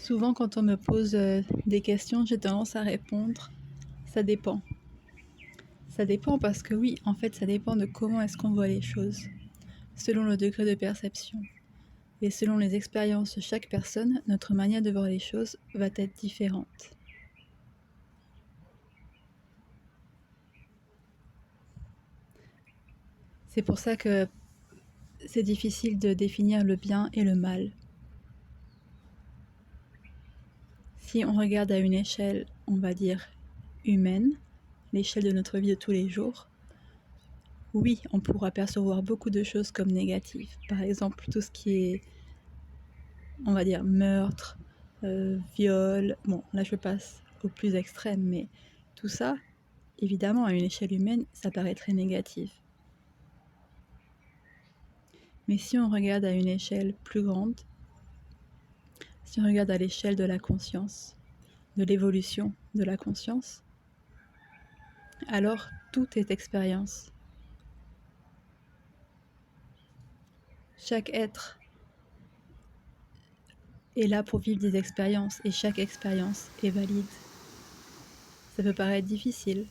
Souvent, quand on me pose des questions, j'ai tendance à répondre « ça dépend ». Ça dépend parce que oui, en fait, ça dépend de comment est-ce qu'on voit les choses, selon le degré de perception. Et selon les expériences de chaque personne, notre manière de voir les choses va être différente. C'est pour ça que c'est difficile de définir le bien et le mal. Si on regarde à une échelle, on va dire humaine, l'échelle de notre vie de tous les jours, oui, on pourra percevoir beaucoup de choses comme négatives. Par exemple, tout ce qui est, on va dire, meurtre, viol. Bon, là je passe au plus extrême, mais tout ça, évidemment, à une échelle humaine, ça paraît très négatif. Mais si on regarde à une échelle plus grande, si on regarde à l'échelle de la conscience, de l'évolution de la conscience, alors tout est expérience. Chaque être est là pour vivre des expériences et chaque expérience est valide. Ça peut paraître difficile.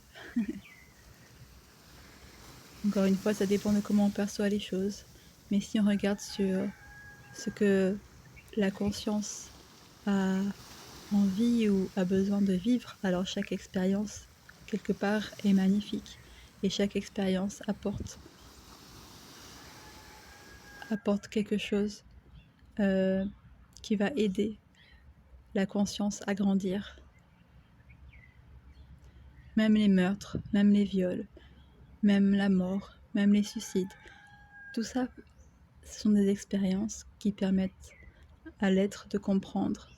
Encore une fois, ça dépend de comment on perçoit les choses. Mais si on regarde sur ce que la conscience a envie ou a besoin de vivre, alors chaque expérience, quelque part, est magnifique. Et chaque expérience apporte quelque chose qui va aider la conscience à grandir. Même les meurtres, même les viols, même la mort, même les suicides, tout ça, ce sont des expériences qui permettent à l'être de comprendre,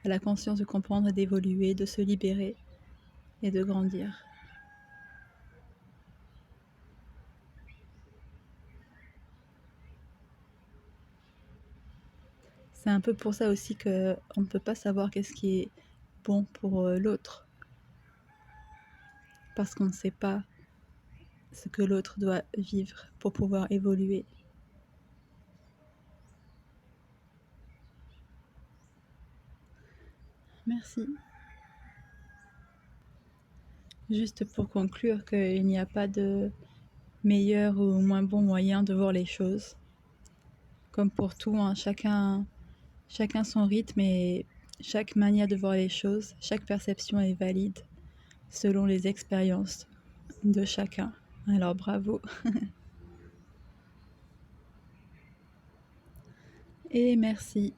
à la conscience de comprendre et d'évoluer, de se libérer et de grandir. C'est un peu pour ça aussi qu'on ne peut pas savoir qu'est-ce qui est bon pour l'autre. Parce qu'on ne sait pas ce que l'autre doit vivre pour pouvoir évoluer. Merci. Juste pour conclure qu'il n'y a pas de meilleur ou moins bon moyen de voir les choses. Comme pour tout, hein, chacun son rythme et chaque manière de voir les choses, chaque perception est valide selon les expériences de chacun. Alors bravo. Et merci.